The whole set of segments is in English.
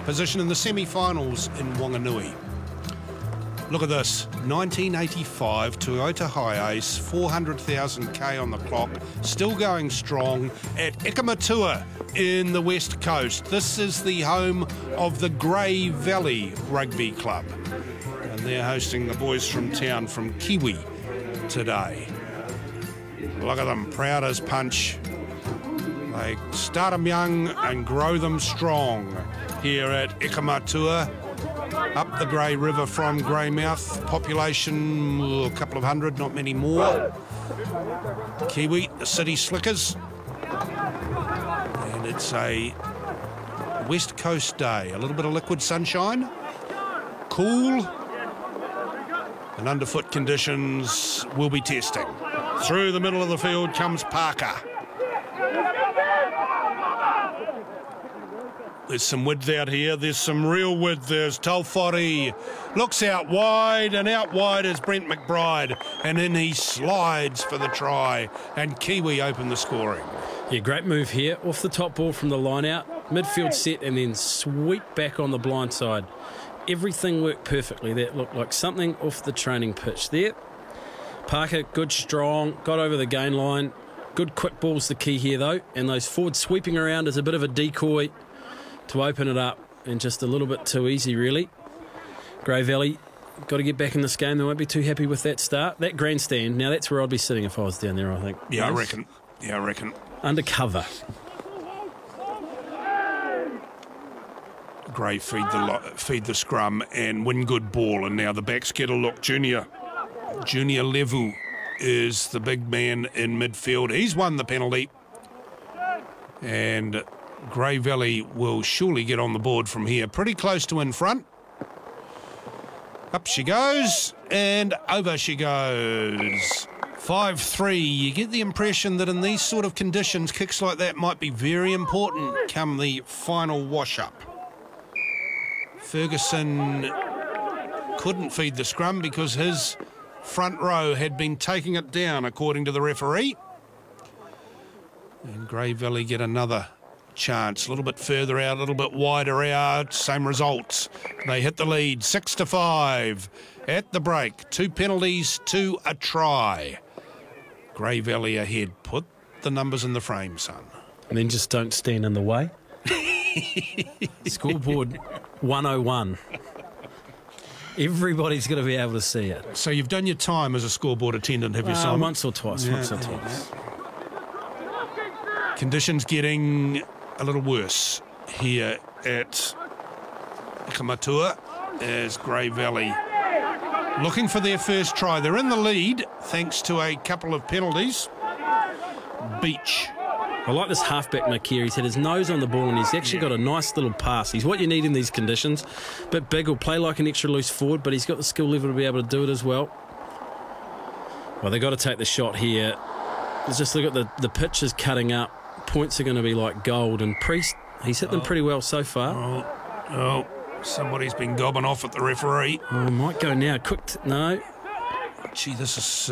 position in the semi-finals in Wanganui. Look at this, 1985 Toyota Hiace, 400,000 K on the clock, still going strong at Ikamatua in the West Coast. This is the home of the Grey Valley Rugby Club. And they're hosting the boys from town from Kiwi today. Look at them, proud as punch. They start them young and grow them strong here at Ikamatua. Up the Grey River from Greymouth, population a couple of hundred, not many more. Kiwi, the city slickers. And it's a West Coast day, a little bit of liquid sunshine, cool, and underfoot conditions will be testing. Through the middle of the field comes Parker. There's some width out here. There's some real width. There's Taufori. Looks out wide, and out wide is Brent McBride. And then he slides for the try. And Kiwi open the scoring. Yeah, great move here. Off the top ball from the line out. Midfield set and then sweep back on the blind side. Everything worked perfectly. That looked like something off the training pitch there. Parker, good, strong. Got over the gain line. Good quick ball's the key here, though. And those forwards sweeping around is a bit of a decoy to open it up, and just a little bit too easy, really. Grey Valley got to get back in this game. They won't be too happy with that start. That grandstand, now that's where I'd be sitting if I was down there, I think. Yeah, I reckon. Yeah, I reckon. Undercover. Grey feed the scrum and win good ball, and now the backs get a look. Junior Levu is the big man in midfield. He's won the penalty, and Grey Valley will surely get on the board from here. Pretty close to in front. Up she goes, and over she goes. 5-3. You get the impression that in these sort of conditions, kicks like that might be very important come the final wash-up. Ferguson couldn't feed the scrum because his front row had been taking it down, according to the referee. And Grey Valley get another chance, a little bit further out, a little bit wider out, same results. They hit the lead, 6-5 at the break. 2 penalties to a try. Grey Valley ahead. Put the numbers in the frame, son. And then just don't stand in the way. Scoreboard 101. Everybody's got to be able to see it. So you've done your time as a scoreboard attendant, have you, Simon? Once or twice, once or twice. Conditions getting a little worse here at Ikamatua as Grey Valley looking for their first try. They're in the lead thanks to a couple of penalties. Beach. I like this halfback Nick here. He's had his nose on the ball and he's actually got a nice little pass. He's what you need in these conditions. Bit big, will play like an extra loose forward, but he's got the skill level to be able to do it as well. Well, they've got to take the shot here. Let's just look at the pitch is cutting up. Points are going to be like gold, and Priest, he's hit them pretty well so far. Oh, somebody's been gobbing off at the referee. Oh, might go now. No. Gee, this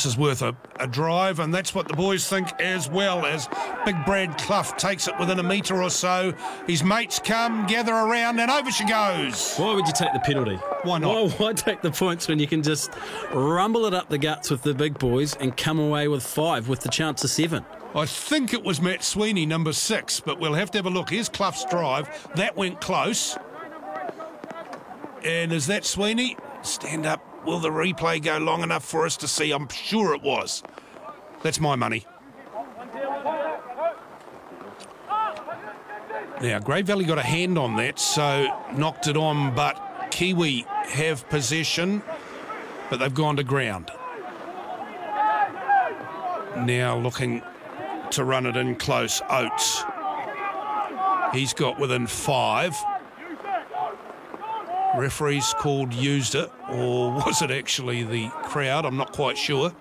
is worth a drive, and that's what the boys think as well, as Big Brad Clough takes it within a metre or so. His mates come, gather around, and over she goes. Why would you take the penalty? Why not? Why take the points when you can just rumble it up the guts with the big boys and come away with 5 with the chance of 7? I think it was Matt Sweeney, number 6, but we'll have to have a look. Here's Clough's drive. That went close. And is that Sweeney? Stand up. Will the replay go long enough for us to see? I'm sure it was. That's my money. Now, Grey Valley got a hand on that, so knocked it on, but Kiwi have possession, but they've gone to ground. Now looking to run it in close. Oates. He's got within 5. Referees called used it, or was it actually the crowd? I'm not quite sure.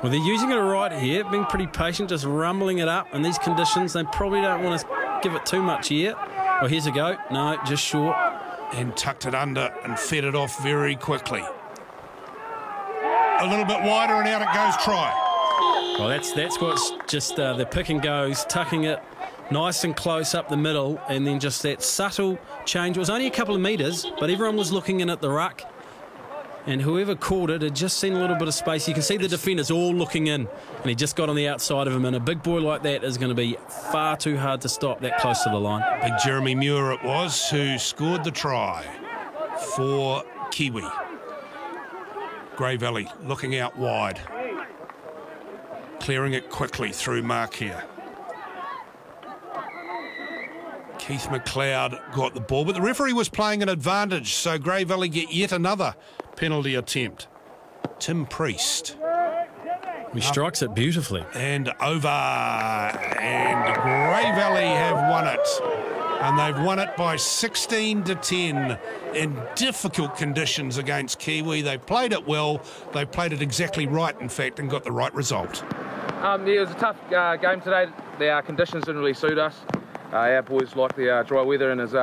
Well, they're using it right here, being pretty patient, just rumbling it up. In these conditions, they probably don't want to give it too much yet. Well, here's a go. No, just short. And tucked it under and fed it off very quickly. A little bit wider and out it goes, try. Well, that's what's just the pick and goes, tucking it, nice and close up the middle, and then just that subtle change. It was only a couple of metres, but everyone was looking in at the ruck, and whoever caught it had just seen a little bit of space. You can see the defenders all looking in, and he just got on the outside of him, and a big boy like that is going to be far too hard to stop that close to the line. Big Jeremy Muir it was who scored the try for Kiwi. Grey Valley looking out wide, clearing it quickly through Mark here. Keith McLeod got the ball, but the referee was playing an advantage, so Grey Valley get yet another penalty attempt. Tim Priest. He strikes it beautifully. And over, and Grey Valley have won it. And they've won it by 16-10 in difficult conditions against Kiwi. They played it well. They played it exactly right, in fact, and got the right result. Yeah, it was a tough game today. The conditions didn't really suit us. Our boys like the dry weather, and it's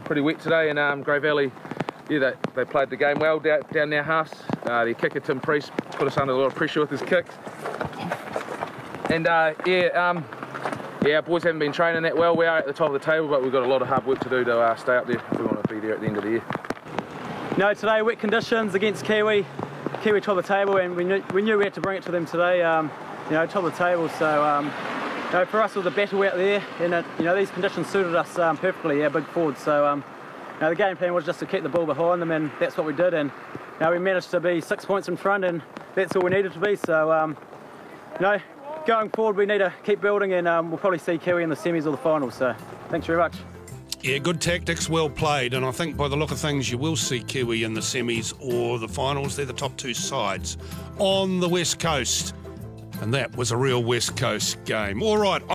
pretty wet today. And Grey Valley, yeah, they played the game well down their halves. The kicker, Tim Priest, put us under a lot of pressure with his kicks. And yeah, our boys haven't been training that well. We are at the top of the table, but we've got a lot of hard work to do to stay up there if we want to be there at the end of the year. No, today wet conditions against Kiwi. Kiwi top of the table, and we knew we had to bring it to them today. You know, top of the table. So you know, for us it was a battle out there, and you know, these conditions suited us perfectly. Our big forwards. So you know, the game plan was just to keep the ball behind them, and that's what we did. And you know, we managed to be 6 points in front, and that's all we needed to be. So you know, going forward, we need to keep building, and we'll probably see Kiwi in the semis or the finals. So thanks very much. Yeah, good tactics, well played, and I think by the look of things you will see Kiwi in the semis or the finals. They're the top two sides on the West Coast, and that was a real West Coast game. All right.